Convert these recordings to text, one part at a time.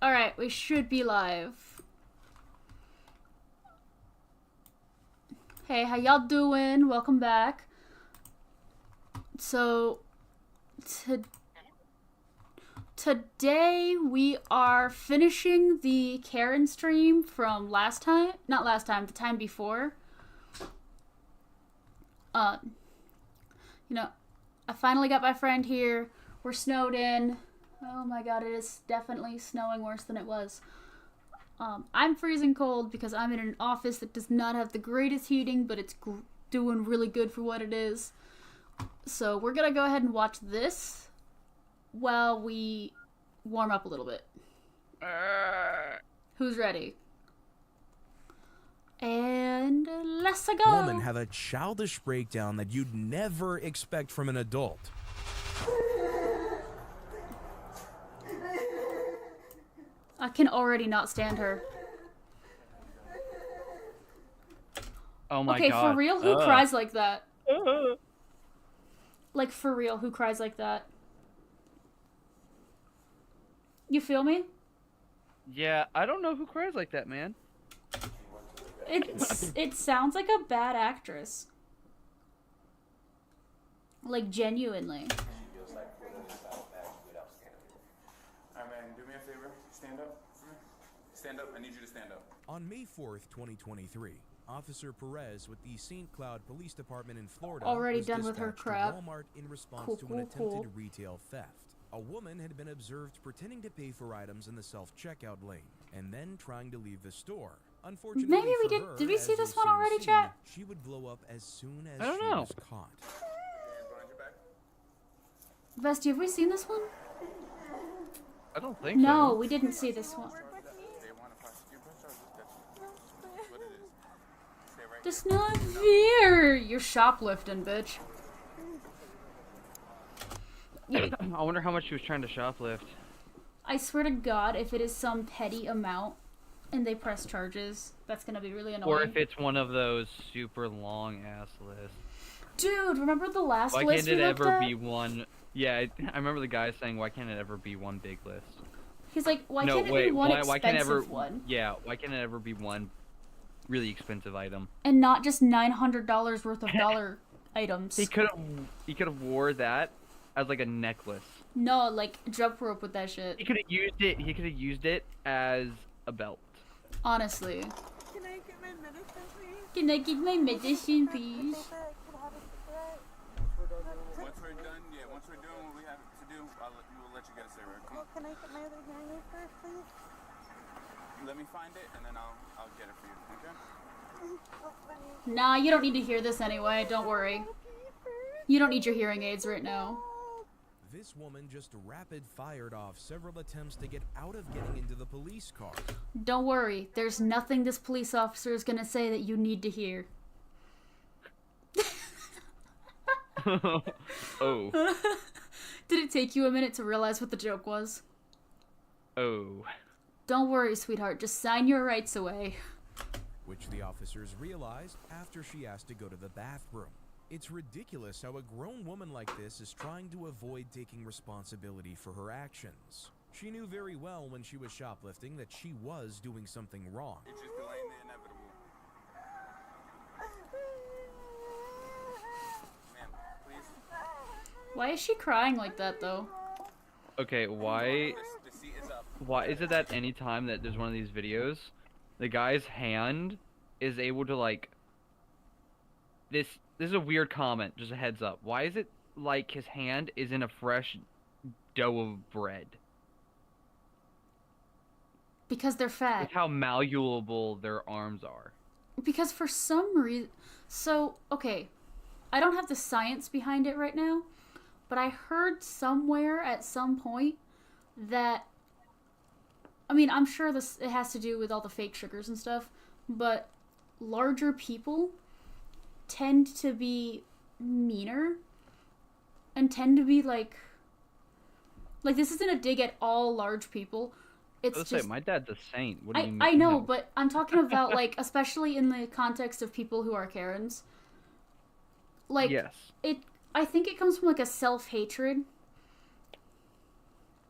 Alright, we should be live. Hey, how y'all doing? Welcome back. So, today we are finishing the Karen stream from last time. Not last time, the time before. You know, I finally got my friend here. We're snowed in. Oh my god, it is definitely snowing worse than it was. I'm freezing cold because I'm in an office that does not have the greatest heating, but it's doing really good for what it is. So we're gonna go ahead and watch this while we warm up a little bit. Who's ready? And let's go! Woman have a childish breakdown that you'd never expect from an adult. I can already not stand her. Oh my god. Okay, for real, who cries like that? Like, for real, who cries like that? You feel me? Yeah, I don't know who cries like that, man. It sounds like a bad actress. Like, genuinely. Do me a favor. Stand up. Stand up. I need you to stand up. On May 4th, 2023, Officer Perez with the St. Cloud Police Department in Florida Already was done with her dispatched to crap. Walmart in response Cool, to cool, an attempted cool. retail theft. A woman had been observed pretending to pay for items in the self-checkout lane and then trying to leave the store. Unfortunately, Maybe we for did. her, Did we as see this you'll one soon already, see, chat? She would blow up as soon as I don't she know. was caught. Hands behind your back. Bestie, have we seen this one? I don't think No, so. we didn't see this one. They want to prosecute us, or that's what it is. Stay right It's not fair. You're shoplifting, bitch. I wonder how much she was trying to shoplift. I swear to God, if it is some petty amount and they press charges, that's gonna be really annoying. Or if it's one of those super long ass lists. Dude, remember the last Why list can't we it looked ever at? be one? Yeah, I remember the guy saying, "Why can't it ever be one big list?" He's like, why no, can't it wait, be one why expensive can't it ever? one? Yeah, why can't it ever be one really expensive item? And not just $900 worth of dollar items. He could have wore that as like a necklace. No, like, jump rope with that shit. He could have used it. He could have used it as a belt. Honestly. Can I get my medicine, please? Can I get my medicine, please? Once we're done, once we're doing what we have to do, we'll let you get a cigarette. Come on. Can I get my other hearing aid first, please? Let me find it, and then I'll get it for you. Okay? Nah, you don't need to hear this anyway, don't worry. You don't need your hearing aids right now. This woman just rapid-fired off several attempts to get out of getting into the police car. Don't worry, there's nothing this police officer is gonna say that you need to hear. Oh. Did it take you a minute to realize what the joke was? Oh. Don't worry, sweetheart, just sign your rights away. Which the officers realized after she asked to go to the bathroom. It's ridiculous how a grown woman like this is trying to avoid taking responsibility for her actions. She knew very well when she was shoplifting that she was doing something wrong. You're just delaying the inevitable. Ma'am, please. Why is she crying like that, though? Okay, why? The seat is up. Why is it that any time that there's one of these videos, the guy's hand is able to like this is a weird comment, just a heads up. Why is it like his hand is in a fresh dough of bread? Because they're fat. Look how malleable their arms are. Because for some reason... So, okay. I don't have the science behind it right now, but I heard somewhere at some point that... I mean, I'm sure it has to do with all the fake sugars and stuff, but larger people tend to be meaner and tend to be like this isn't a dig at all large people. It's Let's just say my dad's a saint. What do you mean? I know, No. but I'm talking about like especially in the context of people who are Karens. Like Yes. I think it comes from like a self-hatred.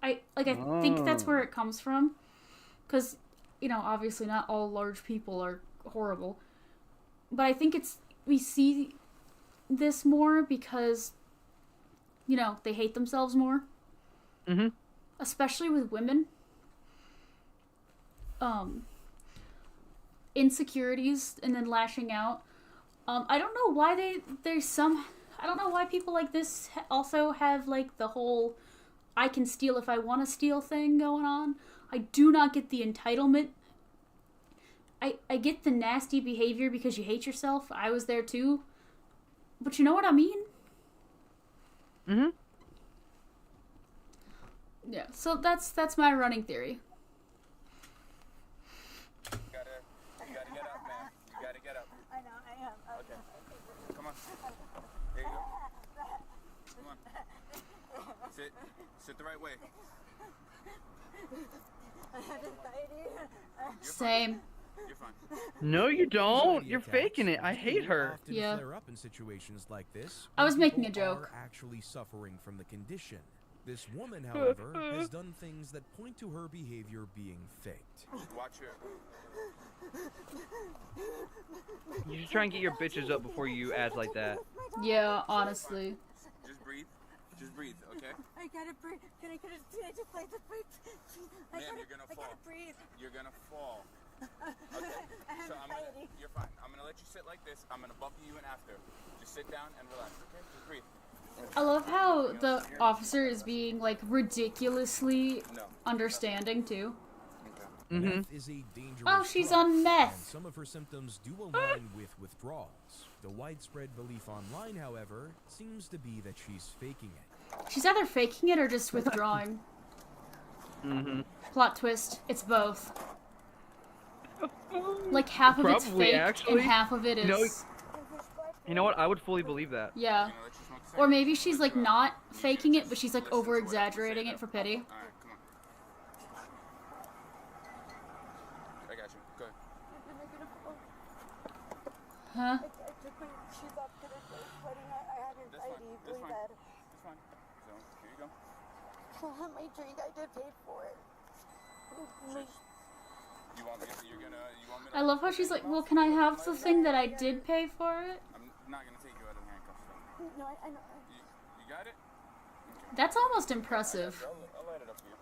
I think that's where it comes from. because, you know, obviously not all large people are horrible. But I think we see this more because, you know, they hate themselves more. Mm-hmm. Especially with women. Insecurities and then lashing out. I don't know why I don't know why people like this also have, like, the whole I can steal if I want to steal thing going on. I do not get the entitlement. I get the nasty behavior because you hate yourself. I was there too. But you know what I mean? Mm-hmm. Yeah, so that's my running theory. You gotta get up, man. You gotta get up. I know, I am. Okay. Come on. There you go. Come on. Sit. Sit the right way. I have anxiety. Same. You're fine. No, you don't. Anxiety You're attacks faking it. I hate her. often Yeah. flare up in situations like this. I was when making a people joke. are actually suffering from the condition. This woman, however, has done things that point to her behavior being faked. Watch your. You should try and get your bitches up before you act like that. Yeah, honestly. Just breathe. Just breathe, okay? I gotta breathe. Can I just like to breathe? Ma'am, you're gonna I fall. gotta breathe. You're gonna fall. Okay. I have So anxiety. you're fine. I'm gonna let you sit like this. I'm gonna bump you in after. Just sit down and relax, okay? Just breathe. I love how the officer is being, like, ridiculously No. understanding, too. Okay. Mm-hmm. Meth is a dangerous Oh, she's drug, on and meth. some of her symptoms do align with withdrawals. The widespread belief online, however, seems to be that she's faking it. She's either faking it or just withdrawing. Mm-hmm. Plot twist, it's both. Like, half of it's Probably, faked actually. and half of it is... No, you know what? I would fully believe that. Yeah. I'm gonna let you smoke a Or cigarette. maybe she's, like, not faking it, but she's, like, over-exaggerating it for pity. Alright, come on. I got you. Go ahead. Huh? I took my shoes off because I was sweating. I have That's anxiety fine. That's really fine. bad. That's fine. So, here you go. My drink, I did pay for it. You want me to, you want me to? I love how she's like, well, can I have the thing that I did pay for it? I'm not gonna take you out of handcuffs though. No, I know. You got it? That's almost impressive. I'll light it up for you.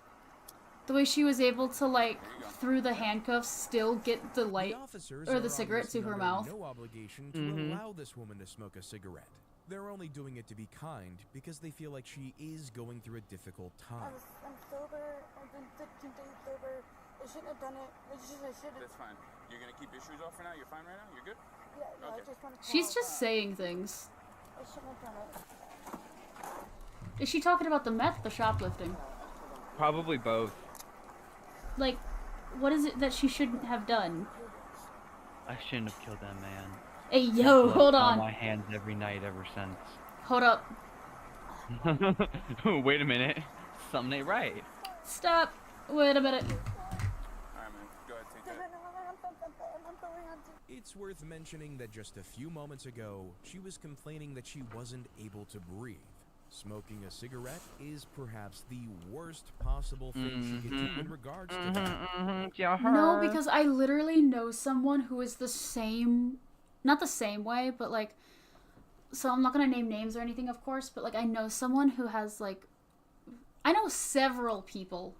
The way she was able to, like, through the handcuffs, still get the The light. officers or the are cigarette to obviously her under mouth. No obligation to Mhm. allow this woman to smoke a cigarette. They're only doing it to be kind because they feel like she is going through a difficult time. I'm sober. I've been 15 days sober. I shouldn't have done it. I should have. That's fine. You're gonna keep your shoes off for now? You're fine right now? You're good? Yeah, no, I Okay. just want to. She's just saying things. I shouldn't have done it. Is she talking about the meth, the shoplifting? Probably both. Like, what is it that she shouldn't have done? I shouldn't have killed that man. Hey, yo, Blood hold on on. my hands every night ever since. Hold up. Wait a minute. Something ain't right. Stop. Wait a minute. Alright, man. Go ahead, take that. I'm going on to. It's worth mentioning that just a few moments ago, she was complaining that she wasn't able to breathe. Smoking a cigarette is perhaps the worst possible thing she could do in regards to that. Yeah, No, because I literally know someone who is the same, not the same way, but like, so I'm not gonna name names or anything, of course, but like I know someone who has like, I know several people.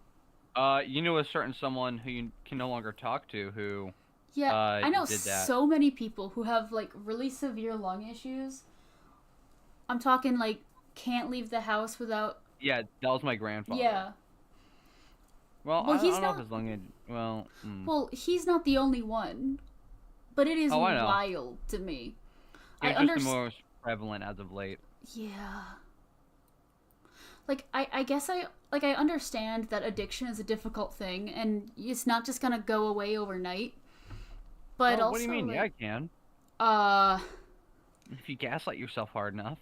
You know a certain someone who you can no longer talk to who. Yeah, I know did that. so many people who have like really severe lung issues. I'm talking like can't leave the house without. Yeah, that was my grandfather. Yeah. Well, Well, I he's don't know not- if his lung. Well. Well, he's not the only one, but it is Oh, I know. wild to me. I It's just the understand. most prevalent as of late. Yeah. Like I guess I understand that addiction is a difficult thing and it's not just gonna go away overnight. But Oh, also what do you mean? like, Yeah, I can. If you gaslight yourself hard enough.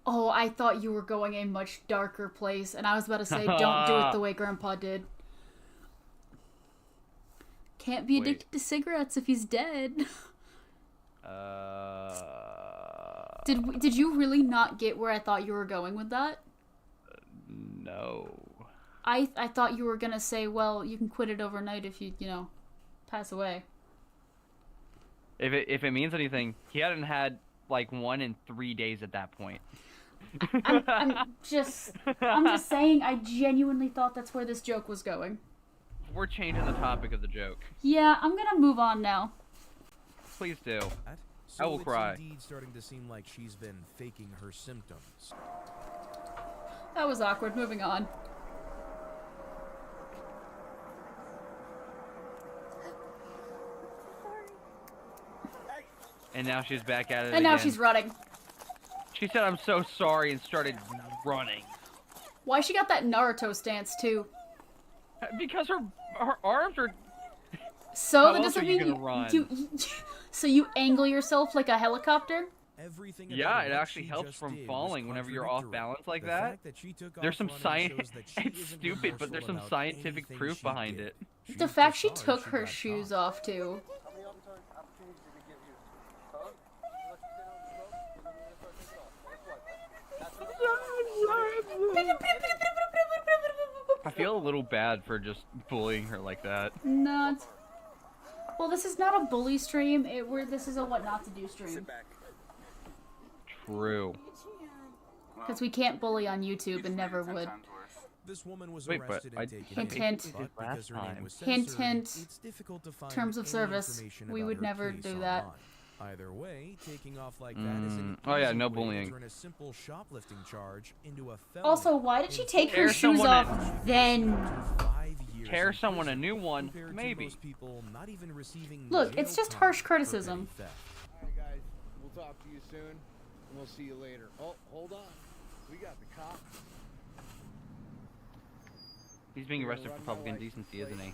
Oh, I thought you were going a much darker place, and I was about to say, don't do it the way Grandpa did. Can't be Wait. addicted to cigarettes if he's dead. Did you really not get where I thought you were going with that? No. I thought you were gonna say, well, you can quit it overnight if you pass away. If it means anything, he hadn't had like one in 3 days at that point. I'm just saying, I genuinely thought that's where this joke was going. We're changing the topic of the joke. Yeah, I'm gonna move on now. Please do. So I will cry. It's indeed starting to seem like she's been faking her symptoms. That was awkward. Moving on. And now she's back at it And now again. she's running. She said, "I'm so sorry," and started running. Why she got that Naruto stance too? Because her arms are... So How that else doesn't are you mean gonna run? so you angle yourself like a helicopter? Everything Yeah, about it what actually she helps just from did was falling whenever you're off contradictory. balance like The that. fact that she took There's off some running science. shows that she It's isn't stupid, but there's some remorseful about scientific anything proof she behind did. it. She's The fact just she sorry took she her got shoes caught. off too. How many opportunities did we give you? Huh? Let you sit on the smoke, and then you're gonna start taking off. Guess what? I feel a little bad for just bullying her like that. Not. Well, this is not a bully stream. This is a what not to do stream. Sit back. True. Because we can't bully on YouTube and never would. This woman was Wait, but arrested and I taken Hint, in, hint. but because her name was Hint, censored, hint. it's difficult to find Terms of any service. information We about would her never case do that. online. Either way, taking off like that is an Oh yeah, easy no way to bullying. turn a simple shoplifting charge into a felony. Also, why did she take her Tear shoes someone off in. then? 5 years Tear in someone a prison new one, compared to maybe. most people not even receiving Look, jail it's just time harsh for criticism. petty theft. Alright guys, we'll talk to you soon, and we'll see you later. Oh, hold on. We got the cops. He's being You're arrested for gonna run my public license indecency, isn't he?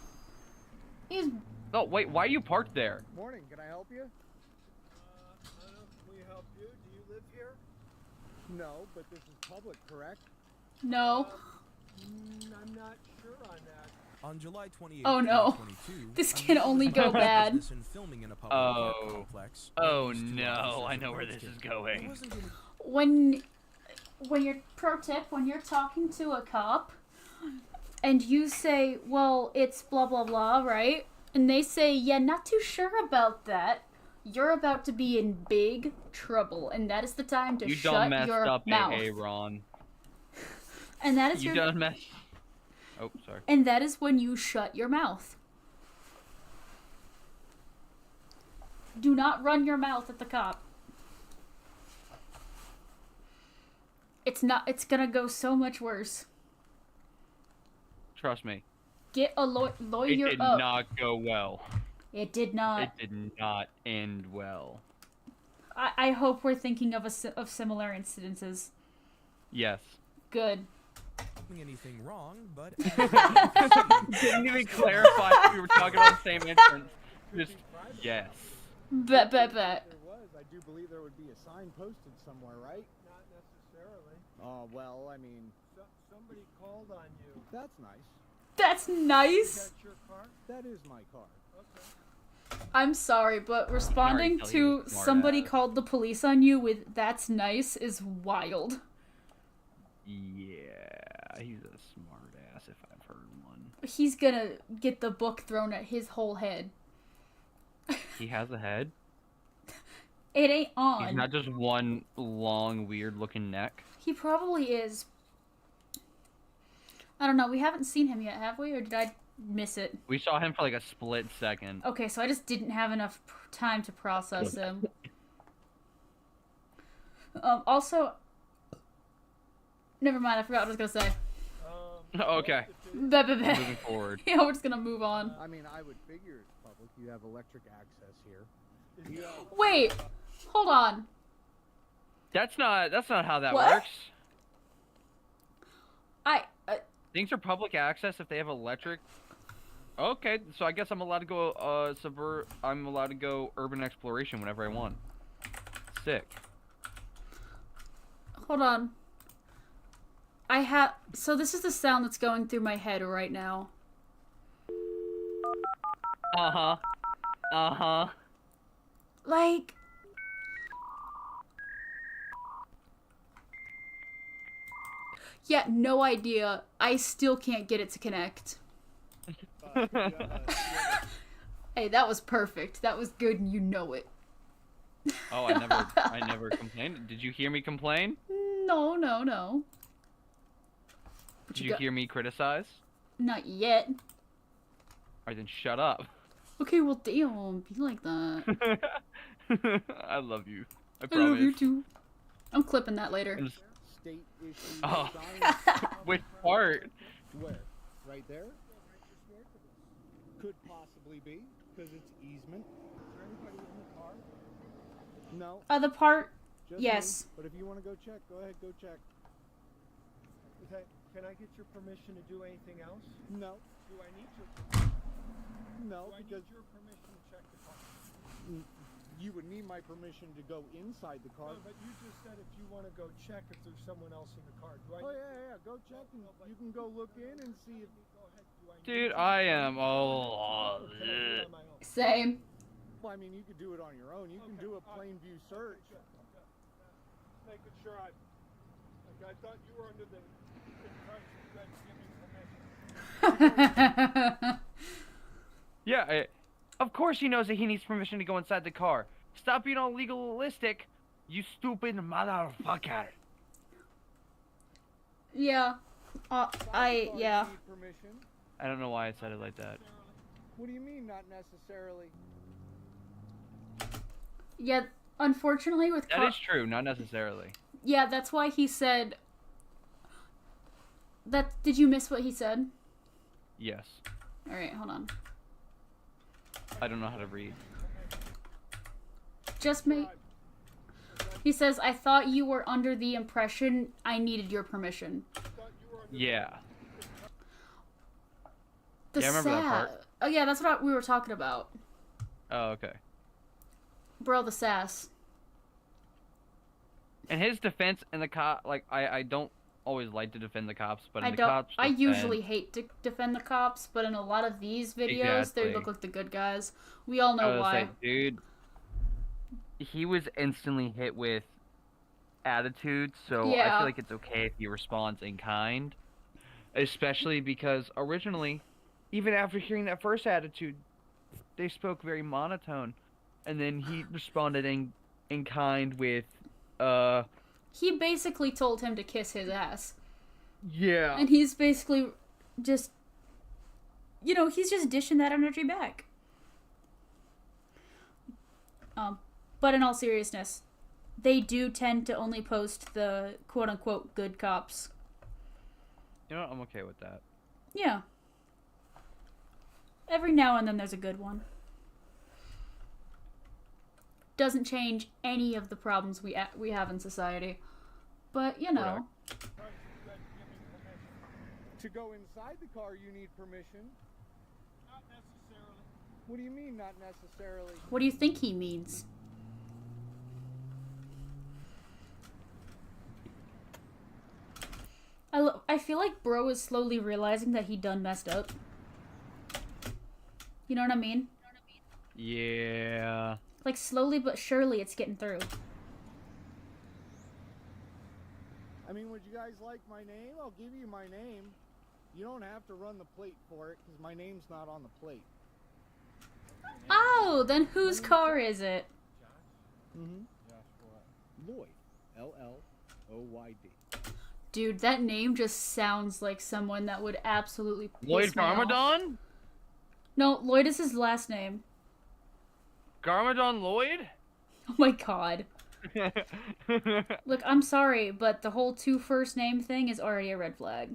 He's Oh wait, why are you parked there? Morning, can I help you? Can we help you? Do you live here? No, but this is public, correct? no. I'm not sure on that. On July 28, Oh, no. 2022, This a can man only was go involved in bad. business and filming in a public Oh. park complex. Oh These two no, officers I know where approached this is him. It going. wasn't gonna- When you're pro tip, when you're talking to a cop and you say, well, it's blah blah blah, right? And they say, yeah, not too sure about that. You're about to be in big trouble, and that is the time to You shut done messed your up, mouth. hey Ron. And that is You your done messed. Oh, sorry. and that is when you shut your mouth. Do not run your mouth at the cop. It's gonna go so much worse. Trust me. Get a lawyer It did up. not go well. It did not. It did not end well. I hope we're thinking of of similar incidences. Yes. Good. doing anything wrong, but Didn't even clarify if we were talking about the same instance. Just yes. Bet. If there was, I do believe there would be a sign posted somewhere, right? Not necessarily. Oh, well, I mean, Somebody called on you. that's nice. That's nice. That's your car? That is my car. Okay. I'm sorry, but responding tell to you, smart somebody ass. called the police on you with "that's nice" is wild. Yeah, he's a smart ass if I've heard one. He's gonna get the book thrown at his whole head. He has a head. It ain't He's on. not just one long, weird-looking neck. He probably is. I don't know. We haven't seen him yet, have we? Or did I miss it? We saw him for like a split second. Okay, so I just didn't have enough time to process him. Also, never mind. I forgot what I was gonna say. Okay, Blah, blah, blah. moving forward. Yeah, we're just gonna move on. I mean, I would figure it's public. You have electric access here. You have- Wait, hold on. That's not how that What? works. Things are public access if they have electric. Okay, so I guess I'm allowed to go I'm allowed to go urban exploration whenever I want. Sick. Hold on. So this is the sound that's going through my head right now. Uh-huh. Uh-huh. Like, Yeah, no idea. I still can't get it to connect. You have a- Hey, that was perfect. That was good and you know it. Oh, I never complained. Did you hear me complain? No, no, no. But Did you hear me criticize? Not yet. Alright, then shut up. Okay, well, damn. Be like that. I love you. I I promise. love you too. I'm clipping that later. And- State issue Oh. sign. Which part? Where? Right there? Could possibly be, because it's easement. Is there anybody in the car? No, The part. just Yes. me. But if you want to go check, go ahead, go check. Okay, can I get your permission to do anything else? No, Do I need your permission? no, Do I because need your permission to check the car? you would need my permission to go inside the car. No, but you just said if you want to go check if there's someone else in the car. Do I Oh need yeah, go check and you can go look in and see if. Go ahead. Do I need Dude, to- I am Or can I do it on my own? Same. Well, I mean, you could do it on your own. You can do a plain view search. Just making sure I thought you were under the impression you had to give me permission. Yeah, of course he knows that he needs permission to go inside the car. Stop being all legalistic, you stupid motherfucker. Yeah. Inside the car, Yeah. You need permission. I don't know why I said it like that. What do you mean, not necessarily? Yeah, unfortunately with That is true, not necessarily. Yeah, that's why he said that. Did you miss what he said? Yes. All right, hold on. I don't know how to read. Just make. He says, "I thought you were under the impression I needed your permission." Yeah. The Yeah, I remember that part. Oh yeah, that's what we were talking about, Oh, okay. bro. The sass. In his defense, in the cop, like, I don't always like to defend the cops, but in I the don't. cops' I defense, usually hate to defend the cops, but in a lot of these videos, Exactly. they look like the good guys. We all I know was why. like, dude, he was instantly hit with attitude, so I Yeah. feel like it's okay if he responds in kind. Especially because originally, even after hearing that first attitude, they spoke very monotone. And then he responded in kind with, He basically told him to kiss his ass. yeah. And he's basically just, he's just dishing that energy back. But in all seriousness, they do tend to only post the quote-unquote good cops. You know what? I'm okay with that. Yeah. Every now and then there's a good one. Doesn't change any of the problems we have in society. But, Correct. To go inside the car, you need permission. Not necessarily. What do you mean, not necessarily? what do you think he means? I feel like bro is slowly realizing that he done messed up. You know what I mean? Yeah. Like, slowly but surely it's getting through. I mean, would you guys like my name? I'll give you my name. You don't have to run the plate for it, because my name's not on the plate. Oh, then whose car is it? Mm-hmm. Lloyd. L-L-O-Y-D. Dude, that name just sounds like someone that would absolutely piss Lloyd me off. Garmadon? No, Lloyd is his last name. Garmadon Lloyd? Oh my god. Look, I'm sorry, but the whole two first name thing is already a red flag.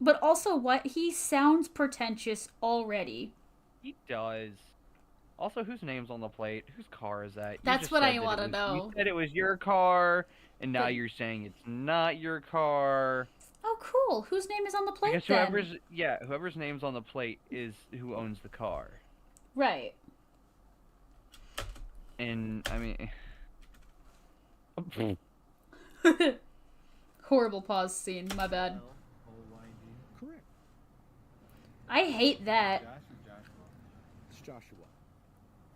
But also, what? He sounds pretentious already. He does. Also, whose name's on the plate? Whose car is that? You That's just what said I that it wanna was- know. You said it was your car, and now But- you're saying it's not your car. Oh, cool. Whose name is on the plate Because then? whoever's name's on the plate is who owns the car. Right. And I mean, Horrible pause scene. My bad. L-O-Y-D. Correct. I hate that. Josh or Joshua? It's Joshua.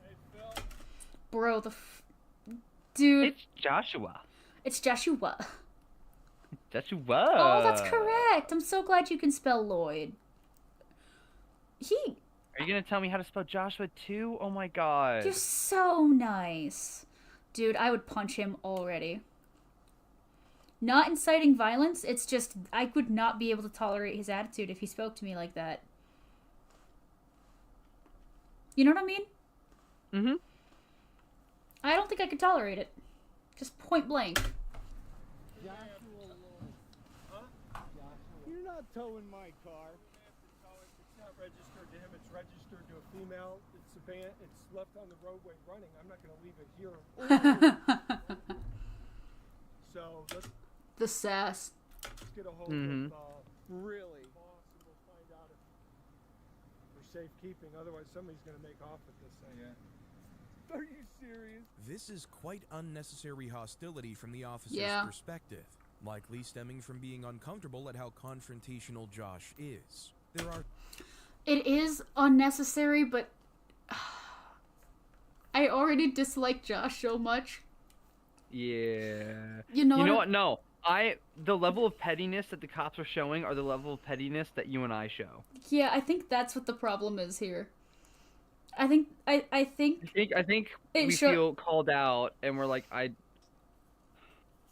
Hey, Phil. Bro, Dude, It's Joshua. it's Joshua. Joshua. Oh, that's correct. I'm so glad you can spell Lloyd. Are you gonna tell me how to spell Joshua too? Oh my god. You're so nice. Dude, I would punch him already. Not inciting violence, it's just I would not be able to tolerate his attitude if he spoke to me like that. You know what I mean? Mm-hmm. I don't think I could tolerate it. Just point blank. You're not towing my car. It's not registered to him. It's registered to a female. It's abandoned. It's left on the roadway running. I'm not going to leave it here. So let's The sass. get a hold Mhm. of Really? boss and we'll find out if for safekeeping. Otherwise, somebody's going to make off with this thing. Yeah. Are you serious? This is quite unnecessary hostility from the officer's Yeah. perspective, likely stemming from being uncomfortable at how confrontational Josh is. There are It is unnecessary, but I already dislike Josh so much. Yeah. You know You know what? what? No. The level of pettiness that the cops are showing are the level of pettiness that you and I show. Yeah, I think that's what the problem is here. I think I think It we sho- feel called out and we're like,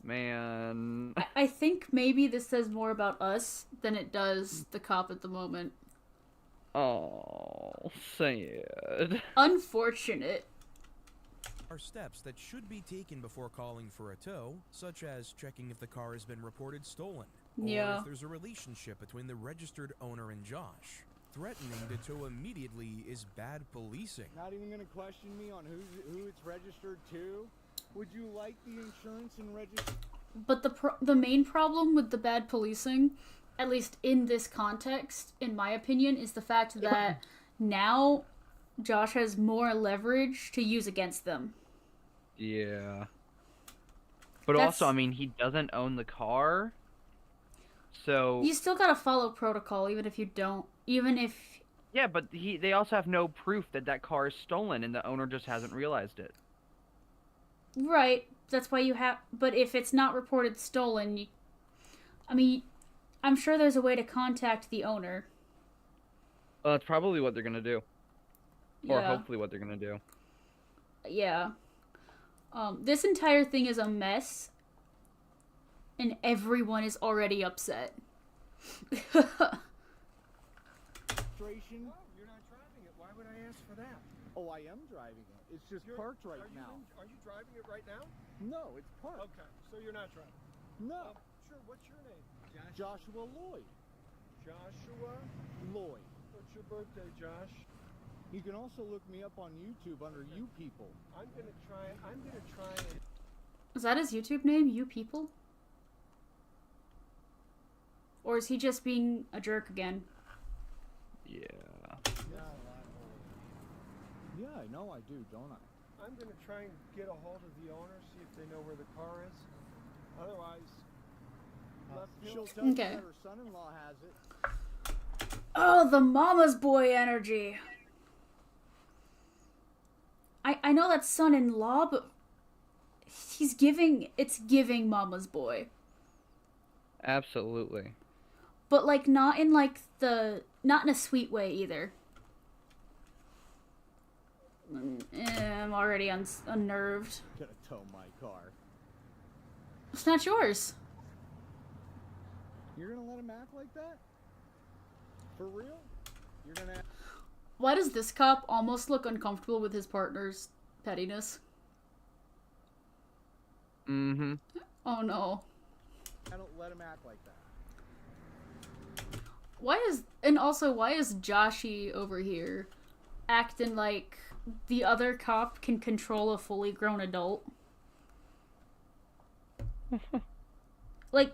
man. I think maybe this says more about us than it does the cop at the moment. Oh, sad. Unfortunate. are steps that should be taken before calling for a tow, such as checking if the car has been reported stolen, or Yeah. if there's a relationship between the registered owner and Josh. Threatening to tow immediately is bad policing. Not even gonna question me on who it's registered to? Would you like the insurance and register? But the main problem with the bad policing, at least in this context, in my opinion, is the fact that now Josh has more leverage to use against them. Yeah. But That's- also, I mean, he doesn't own the car. So You still gotta follow protocol, even if you don't. Even if... yeah, but they also have no proof that that car is stolen and the owner just hasn't realized it. Right, that's why you have... But if it's not reported stolen, I mean, I'm sure there's a way to contact the owner. Well, that's probably what they're gonna do. Or Yeah. hopefully what they're gonna do. Yeah. This entire thing is a mess, and everyone is already upset. Registration? Oh, you're not driving it. Why would I ask for that? Oh, I am driving it. It's just parked right now. Are you driving it right now? No, it's parked. Okay, so you're not driving. No. Sure. What's your name? Joshua Lloyd. Joshua. Lloyd. What's your birthday, Josh? You can also look me up on YouTube under You People. I'm gonna try and. Is that his YouTube name, You People? Or is he just being a jerk again? Yeah. Yeah, I know I do, don't I? I'm gonna try and get a hold of the owner, see if they know where the car is. Otherwise, She'll tell you Okay. that her son-in-law has it. Oh, the mama's boy energy. I know that's son-in-law, but it's giving mama's boy. Absolutely. But like not in a sweet way either. I'm already unnerved. Gonna tow my car. It's not yours. You're gonna let him act like that? For real? You're gonna... Why does this cop almost look uncomfortable with his partner's pettiness? Mm-hmm. Oh no. I don't let him act like that. Why is Joshy over here acting like the other cop can control a fully grown adult? Like,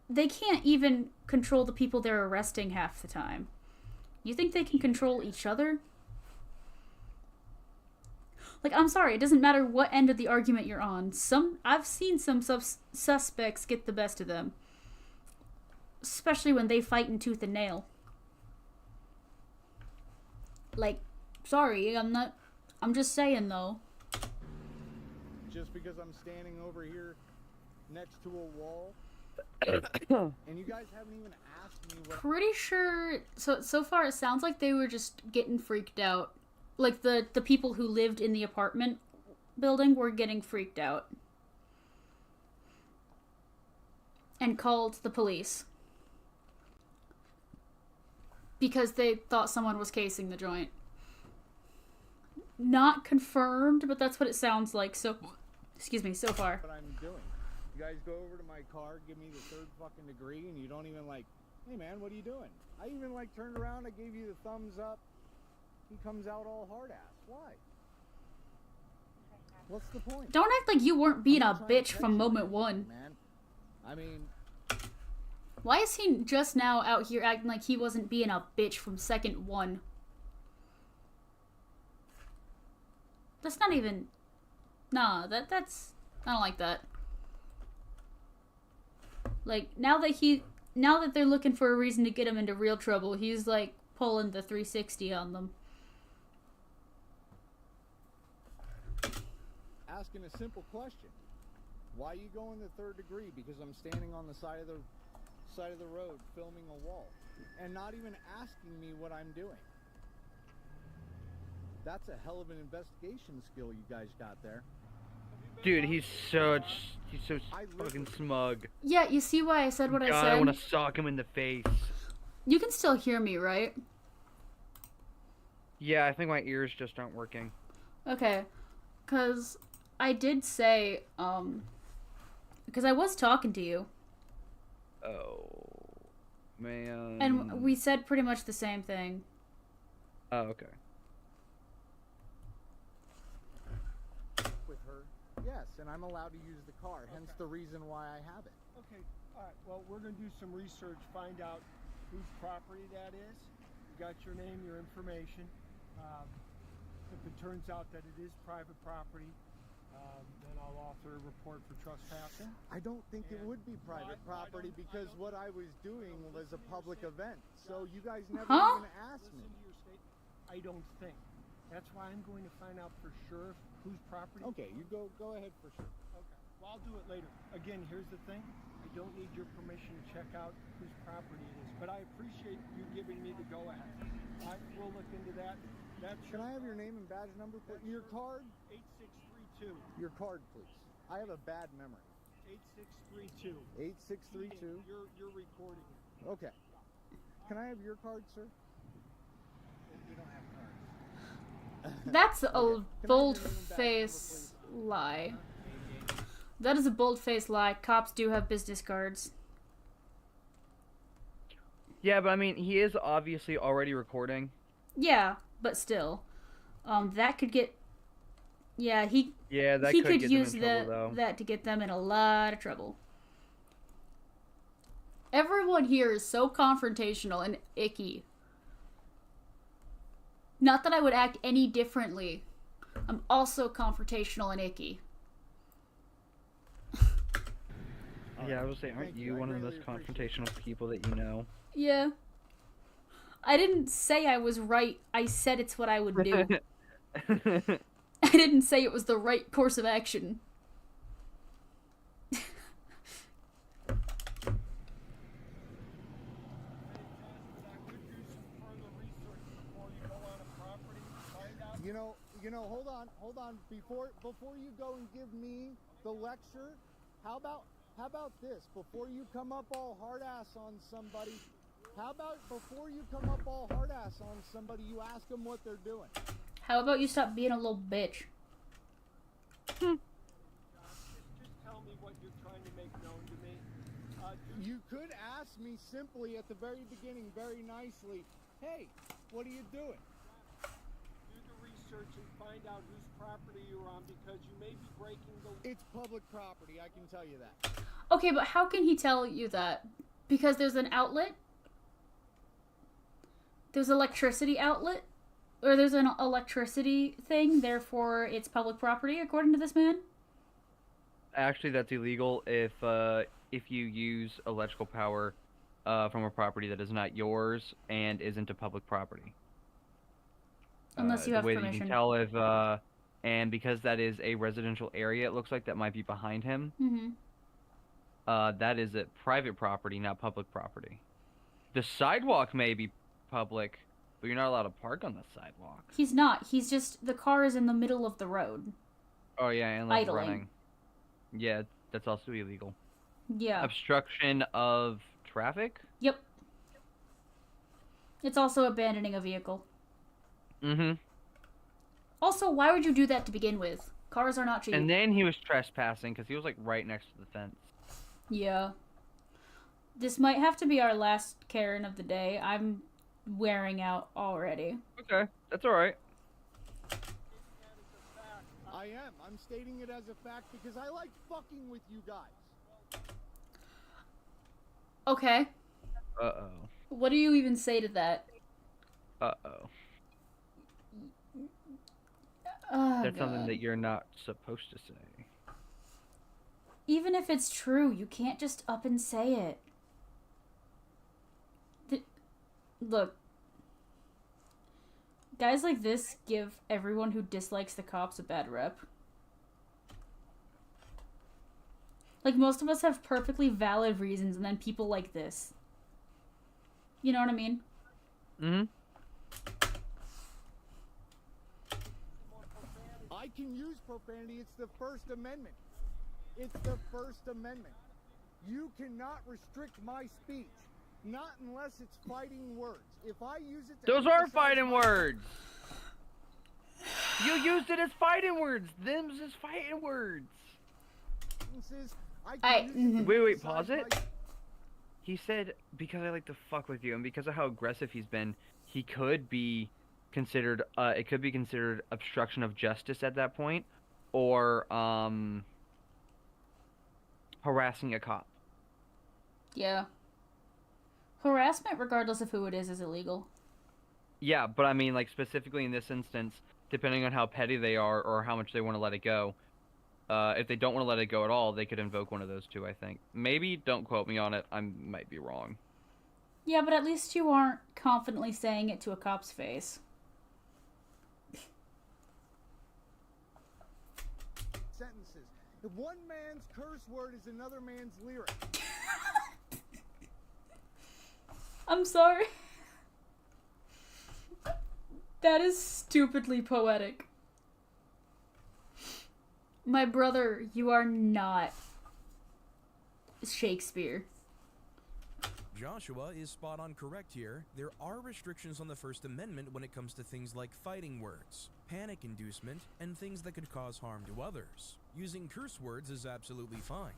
they can't even control the people they're arresting half the time. You think they can control each other? Like, I'm sorry, it doesn't matter what end of the argument you're on. I've seen some suspects get the best of them. Especially when they fight in tooth and nail. Like, sorry, I'm just saying though. just because I'm standing over here next to a wall? And you guys haven't even asked me what. Pretty sure. So far, it sounds like they were just getting freaked out. Like the people who lived in the apartment building were getting freaked out and called the police because they thought someone was casing the joint. Not confirmed, but that's what it sounds like. So, excuse me. So far. What I'm doing. You guys go over to my car, give me the third fucking degree, and you don't even like, hey man, what are you doing? I even like turned around, I gave you the thumbs up. He comes out all hard ass. Why? What's the point? Don't act like you weren't being I'm a not trying bitch to from catch you, moment one. man. I mean, Why is he just now out here acting like he wasn't being a bitch from second one? That's not even... Nah, that's... I don't like that. Like, now that they're looking for a reason to get him into real trouble, he's like pulling the 360 on them. asking a simple question. Why you going the third degree? Because I'm standing on the side of the road filming a wall and not even asking me what I'm doing. That's a hell of an investigation skill you guys got there. Dude, he's so fucking smug. Yeah, you see why I said what I God, said? I want to sock him in the face. You can still hear me, right? Yeah, I think my ears just aren't working. Okay. Because I did say, because I was talking to you. Oh, man. And we said pretty much the same thing. Oh, okay. With her, yes, and I'm allowed to use the car, hence the reason why I have it. Okay, all right. Well, we're going to do some research, find out whose property that is. You got your name, your information. If it turns out that it is private property, then I'll author a report for trespassing. I don't think it would be private property because what I was doing was a public event. So you guys never Huh? even asked me. Listen to your statement. I don't think. That's why I'm going to find out for sure whose property. Okay, you go ahead for sure. Okay. Well, I'll do it later. Again, here's the thing. I don't need your permission to check out whose property it is, but I appreciate you giving me the go-ahead. All right, we'll look into that. That's Can I have your name and badge number, please? Your card? 8632. Your card, please. I have a bad memory. 8632. 8632. You're recording it. Okay. Can I have your card, sir? We don't have cards. That's a Okay. Can I have your name and badge bold-faced number, lie. That is a bold-faced lie. Cops do have business cards. Yeah, but I mean, he is obviously already recording. Yeah, but still. That could get... Yeah, Yeah, that he could get use them in trouble, though. that to get them in a lot of trouble. Everyone here is so confrontational and icky. Not that I would act any differently. I'm also confrontational and icky. Yeah, I was saying, aren't Thank you you. I one of the greatly most appreciate confrontational people that you know? Yeah. I didn't say I was right. I said it's what I would do. I didn't say it was the right course of action. You know, hold on. Before you go and give me the lecture, how about this? Before you come up all hard ass on somebody, you ask them what they're doing. How about you stop being a little bitch? Just tell me what you're trying to make known to me. You could ask me simply at the very beginning, very nicely, hey, what are you doing? Do the research and find out whose property you're on because you may be breaking the... It's public property, I can tell you that. Okay, but how can he tell you that? Because there's an outlet? There's an electricity outlet? Or there's an electricity thing, therefore it's public property, according to this man? Actually, that's illegal if you use electrical power from a property that is not yours and isn't a public property. Unless you have the way that permission. you can tell if and because that is a residential area, it looks like that might be behind him. Mm-hmm. That is a private property, not public property. The sidewalk may be public, but you're not allowed to park on the sidewalk. He's not. He's just, the car is in the middle of the road. Oh yeah, and like Idling. running. Yeah, that's also illegal. Yeah. Obstruction of traffic? Yep. It's also abandoning a vehicle. Mm-hmm. Also, why would you do that to begin with? Cars are not cheap. And then he was trespassing because he was like right next to the fence. Yeah. This might have to be our last Karen of the day. I'm wearing out already. Okay, that's alright. I am. I'm stating it as a fact because I like fucking with you guys. Okay. Uh-oh. What do you even say to that? Uh-oh. Oh, That's something God. that you're not supposed to say. Even if it's true, you can't just up and say it. Look. Guys like this give everyone who dislikes the cops a bad rep. Like, most of us have perfectly valid reasons, and then people like this. You know what I mean? Mm-hmm. I can use profanity. It's the First Amendment. It's the First Amendment. You cannot restrict my speech. Not unless it's fighting words. If I use it to Those are emphasize fighting my words! You used it as fighting words! Them's as fighting words! sentences, I can use it to Wait, emphasize pause it. my- He said, because I like to fuck with you, and because of how aggressive he's been, he could be considered, it could be considered obstruction of justice at that point, or, harassing a cop. Yeah. Harassment, regardless of who it is illegal. Yeah, but I mean, like, specifically in this instance, depending on how petty they are or how much they want to let it go, if they don't want to let it go at all, they could invoke one of those two, I think. Maybe, don't quote me on it, I might be wrong. Yeah, but at least you aren't confidently saying it to a cop's face. sentences. If one man's curse word is another man's lyric. I'm sorry. That is stupidly poetic. My brother, you are not Shakespeare. Joshua is spot on correct here. There are restrictions on the First Amendment when it comes to things like fighting words, panic inducement, and things that could cause harm to others. Using curse words is absolutely fine.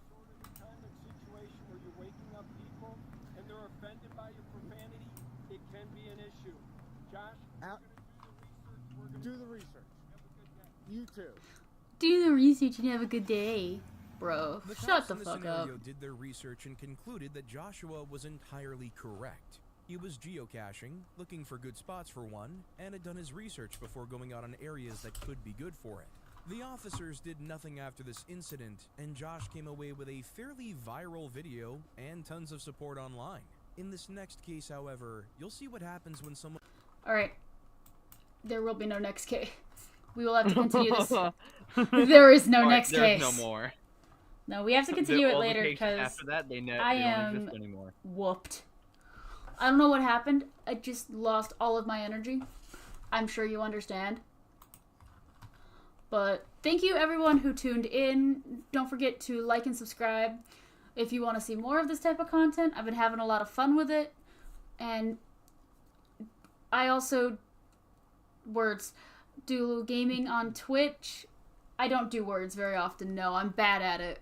Sort of the kind of situation where you're waking up people and they're offended by your profanity, it can be an issue. Josh, we're gonna Do the research. have a good day. You too. Do the research and have a good day, bro. The Shut cops the in the fuck up. scenario did their research and concluded that Joshua was entirely correct. He was geocaching, looking for good spots for one, and had done his research before going out on areas that could be good for it. The officers did nothing after this incident, and Josh came away with a fairly viral video and tons of support online. In this next case, however, you'll see what happens when someone... Alright. There will be no next case. We will have to continue this. There is no Alright, next there's case. no more. No, we have to continue it All the later cases because after that, they I don't am exist anymore. whooped. I don't know what happened. I just lost all of my energy. I'm sure you understand. But thank you everyone who tuned in. Don't forget to like and subscribe if you want to see more of this type of content. I've been having a lot of fun with it. And I also do gaming on Twitch. I don't do words very often. No, I'm bad at it.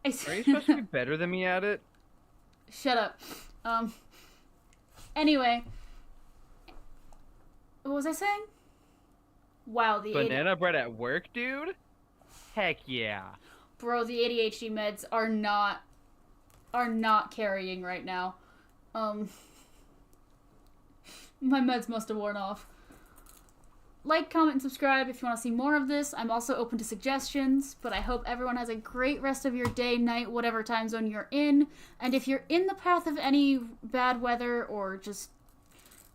Are you supposed to be better than me at it? Shut up. Anyway. What was I saying? Wow, the Banana bread at work, dude? Heck yeah. Bro, the ADHD meds are not carrying right now. My meds must have worn off. Like, comment, and subscribe if you want to see more of this. I'm also open to suggestions, but I hope everyone has a great rest of your day, night, whatever time zone you're in. And if you're in the path of any bad weather or just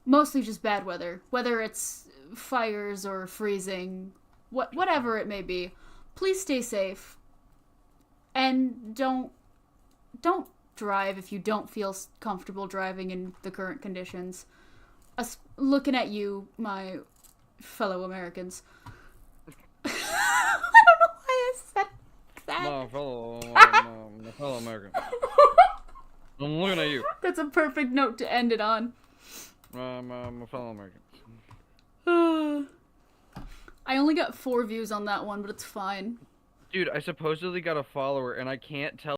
mostly just bad weather, whether it's fires or freezing, whatever it may be, please stay safe. And don't drive if you don't feel comfortable driving in the current conditions. Looking at you, my fellow Americans. I don't know why I said that. My fellow American. I'm looking at you. That's a perfect note to end it on. My fellow American. I only got 4 views on that one, but it's fine. Dude, I supposedly got a follower, and I can't tell